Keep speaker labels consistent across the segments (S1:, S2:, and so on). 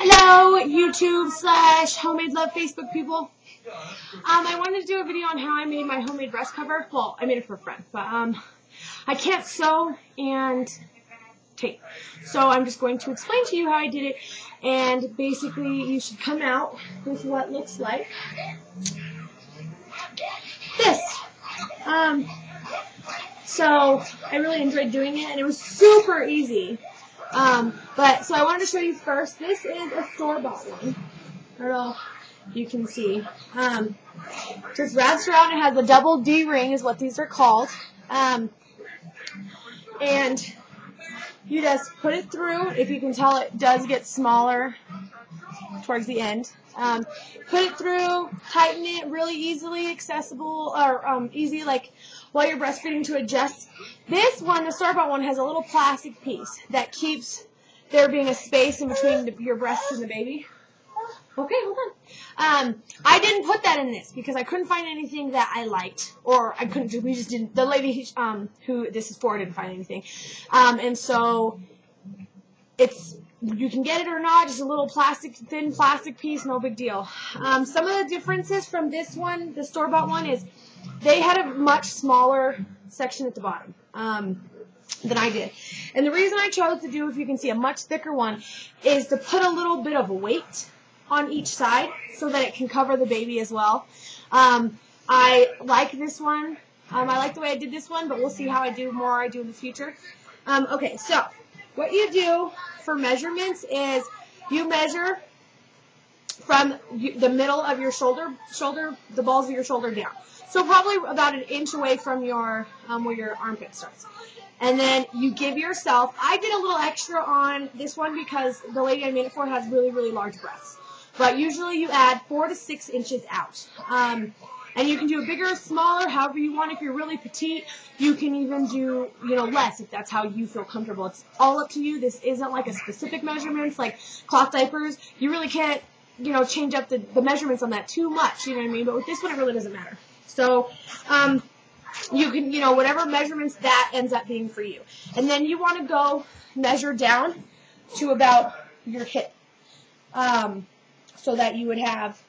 S1: Hello, YouTube / Homemade Love Facebook people. I wanted to do a video on how I made my homemade breast cover. Well, I made it for a friend, but I can't sew and tape. So I'm just going to explain to you how I did it. And basically, you should come out with what looks like this. So I really enjoyed doing it, and it was super easy. So I wanted to show you first. This is a store-bought one. I don't know if you can see. Just wraps around. It has a double D ring, is what these are called. And you just put it through. If you can tell, it does get smaller towards the end. Put it through, tighten it really easily, accessible, or easy, like while you're breastfeeding to adjust. This one, the store-bought one, has a little plastic piece that keeps there being a space in between your breast and the baby. Okay, hold on. I didn't put that in this because I couldn't find anything that I liked, or I couldn't. We just didn't. The lady who this is for didn't find anything, and so it's. You can get it or not, just a little thin plastic piece, no big deal. Some of the differences from this one, the store-bought one, is they had a much smaller section at the bottom than I did. And the reason I chose to do, if you can see, a much thicker one is to put a little bit of weight on each side so that it can cover the baby as well. I like this one. I like the way I did this one, but we'll see how I do in the future. Okay, so what you do for measurements is you measure from the middle of your shoulder, the balls of your shoulder down. So probably about an inch away from your where your armpit starts. And then you give yourself, I did a little extra on this one because the lady I made it for has really, really large breasts. But usually you add 4 to 6 inches out. And you can do a bigger or smaller, however you want. If you're really petite, you can even do, less if that's how you feel comfortable. It's all up to you. This isn't like a specific measurements like cloth diapers. You really can't, change up the measurements on that too much, you know what I mean? But with this one, it really doesn't matter. So, you can, whatever measurements that ends up being for you. And then you want to go measure down to about your hip. So that you would have,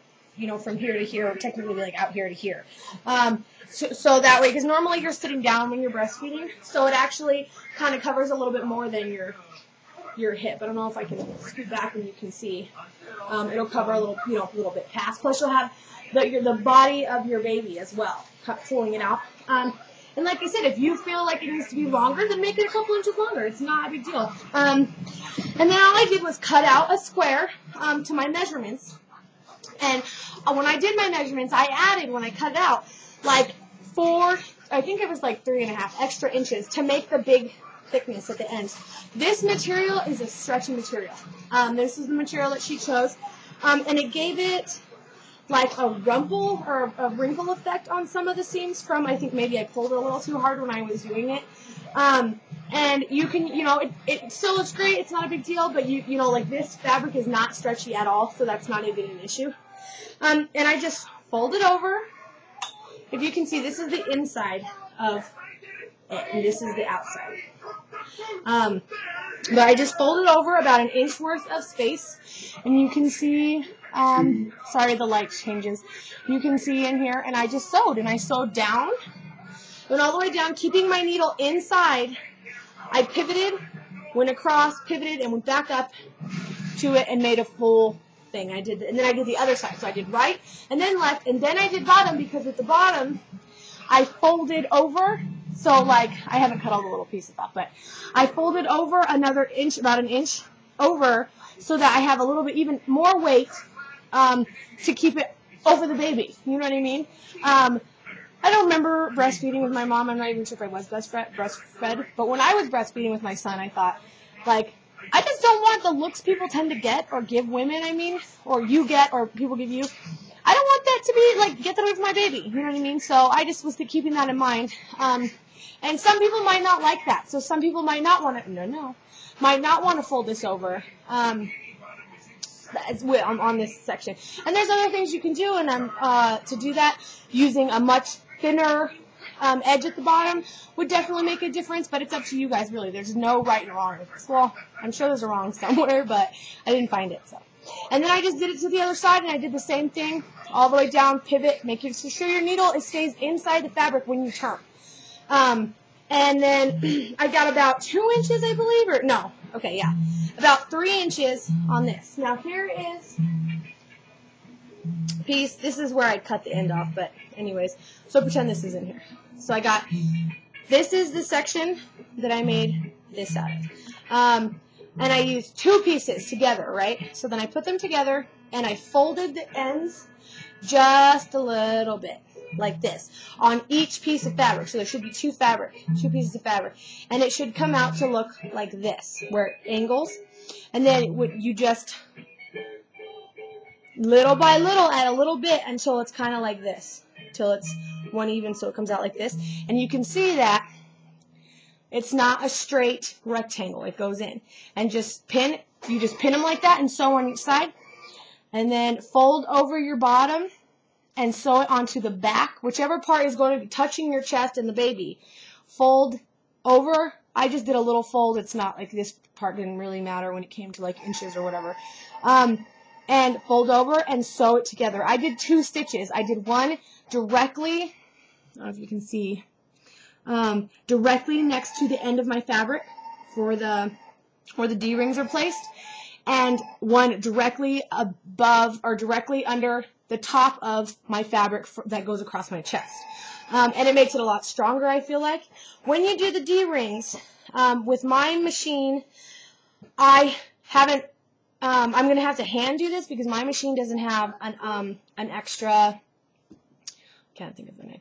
S1: from here to here, or technically like out here to here. So that way, because normally you're sitting down when you're breastfeeding, so it actually kind of covers a little bit more than your hip. I don't know if I can scoot back and you can see. It'll cover a little bit past. Plus, you'll have the body of your baby as well, pulling it out. And like I said, if you feel like it needs to be longer, then make it a couple inches longer. It's not a big deal. And then all I did was cut out a square to my measurements. And when I did my measurements, I added, when I cut it out, like 4, I think it was like 3.5 extra inches to make the big thickness at the end. This material is a stretchy material. This is the material that she chose. And it gave it like a rumple or a wrinkle effect on some of the seams from, I think maybe I pulled it a little too hard when I was doing it. And you can, it still looks great. It's not a big deal, but like this fabric is not stretchy at all, so that's not even an issue. And I just fold it over. If you can see, this is the inside of it, and this is the outside. But I just fold it over about an inch worth of space, and you can see, sorry, the light changes. You can see in here, and I just sewed, and I sewed down, went all the way down, keeping my needle inside. I pivoted, went across, pivoted, and went back up to it and made a full thing. And then I did the other side. So I did right, and then left, and then I did bottom, because at the bottom, I folded over. So, like, I haven't cut all the little pieces off, but I folded over another inch, about an inch over, so that I have a little bit even more weight to keep it over the baby. You know what I mean? I don't remember breastfeeding with my mom. I'm not even sure if I was breastfed. But when I was breastfeeding with my son, I thought, like, I just don't want the looks people tend to get or give women, or you get or people give you. I don't want that to be, like, get that away from my baby. You know what I mean? So I just was keeping that in mind. And some people might not like that. So some people might not want to, might not want to fold this over on this section. And there's other things you can do, and to do that using a much thinner edge at the bottom would definitely make a difference, but it's up to you guys, really. There's no right and wrong with this. Well, I'm sure there's a wrong somewhere, but I didn't find it, so. And then I just did it to the other side, and I did the same thing all the way down, pivot, making sure your needle stays inside the fabric when you turn. And then I got about 2 inches, I believe, or no, okay, yeah, about 3 inches on this. Now here is a piece. This is where I cut the end off, but anyways, so pretend this is in here. So I got, this is the section that I made this out of. And I used 2 pieces together, right? So then I put them together, and I folded the ends just a little bit, like this, on each piece of fabric. So there should be 2 pieces of fabric. And it should come out to look like this, where it angles. And then you just, little by little, add a little bit until it's kind of like this, till it's one even, so it comes out like this. And you can see that it's not a straight rectangle. It goes in. And just pin, you just pin them like that and sew on each side. And then fold over your bottom and sew it onto the back. Whichever part is going to be touching your chest and the baby. Fold over. I just did a little fold. It's not like this part didn't really matter when it came to like inches or whatever. And fold over and sew it together. I did 2 stitches. I did one directly, I don't know if you can see, directly next to the end of my fabric where the D-rings are placed, and one directly above or directly under the top of my fabric that goes across my chest. And it makes it a lot stronger, I feel like. When you do the D-rings, with my machine, I haven't, I'm going to have to hand do this because my machine doesn't have an extra, can't think of the name.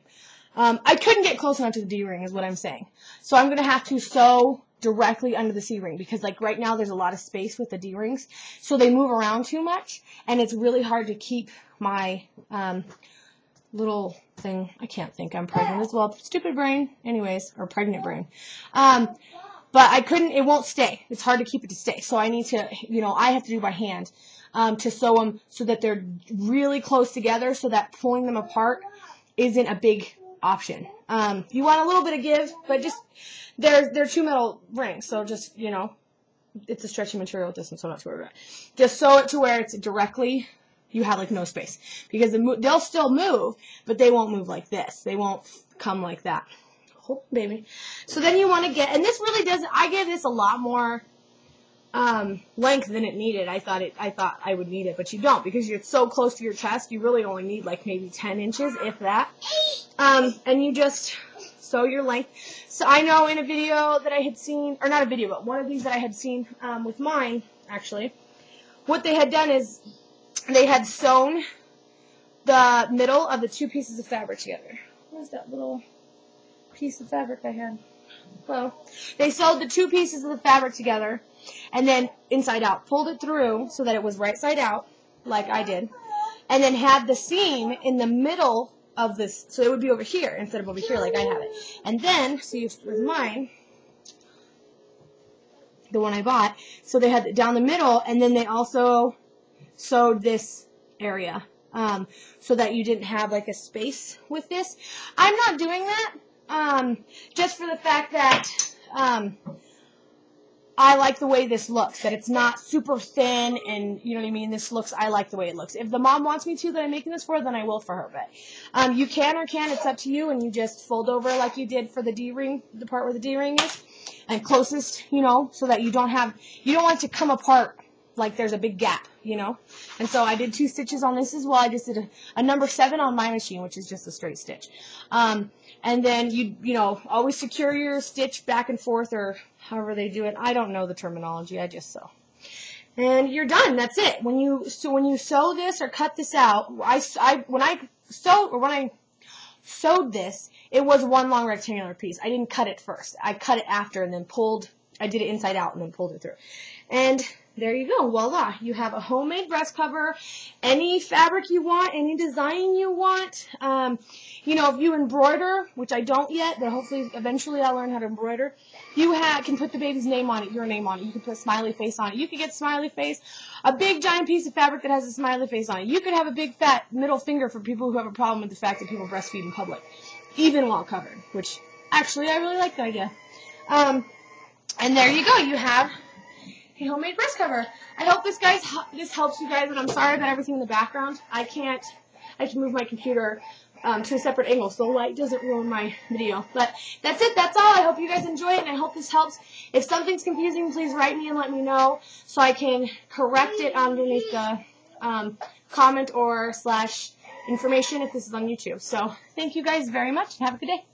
S1: I couldn't get close enough to the D-ring is what I'm saying. So I'm going to have to sew directly under the C-ring because like right now there's a lot of space with the D-rings. So they move around too much and it's really hard to keep my little thing. I can't think, I'm pregnant as well. Stupid brain. Anyways, or pregnant brain. But I couldn't, it won't stay. It's hard to keep it to stay. So I need to, I have to do by hand to sew them so that they're really close together so that pulling them apart isn't a big option. You want a little bit of give, but just, they're 2 metal rings, so just, it's a stretchy material with this one, so I'm not too worried about it. Just sew it to where it's directly, you have like no space. Because they'll still move, but they won't move like this. They won't come like that. Oh, baby. So then you want to get, and this really doesn't, I gave this a lot more length than it needed. I thought I would need it, but you don't because you're so close to your chest. You really only need like maybe 10 inches, if that. And you just sew your length. So I know in a video that I had seen, or not a video, but one of these that I had seen with mine, actually, what they had done is they had sewn the middle of the 2 pieces of fabric together. Where's that little piece of fabric I had? Well, they sewed the 2 pieces of the fabric together and then inside out, pulled it through so that it was right side out, like I did, and then had the seam in the middle of this, so it would be over here instead of over here like I have it. And then, see with mine, the one I bought, so they had it down the middle, and then they also sewed this area so that you didn't have like a space with this. I'm not doing that just for the fact that I like the way this looks, that it's not super thin, and you know what I mean? This looks, I like the way it looks. If the mom wants me to that I'm making this for, then I will for her, but you can or can't, it's up to you, and you just fold over like you did for the D-ring, the part where the D-ring is, and closest, so that you don't want it to come apart like there's a big gap, And so I did 2 stitches on this as well. I just did a number 7 on my machine, which is just a straight stitch. And then you always secure your stitch back and forth or however they do it. I don't know the terminology. I just sew. And you're done. That's it. When you sew this or cut this out, when I sewed this, it was one long rectangular piece. I didn't cut it first. I cut it after and then I did it inside out and then pulled it through. And there you go. Voila. You have a homemade breast cover, any fabric you want, any design you want. If you embroider, which I don't yet, but hopefully eventually I'll learn how to embroider, you can put the baby's name on it, your name on it. You can put a smiley face on it. You could get smiley face, a big giant piece of fabric that has a smiley face on it. You could have a big fat middle finger for people who have a problem with the fact that people breastfeed in public, even while covered, which actually I really like the idea. And there you go. You have a homemade breast cover. I hope this helps you guys, and I'm sorry about everything in the background. I have to move my computer to a separate angle so the light doesn't ruin my video. But that's it. That's all. I hope you guys enjoy it, and I hope this helps. If something's confusing, please write me and let me know so I can correct it underneath the comment or / information if this is on YouTube. So thank you guys very much, and have a good day.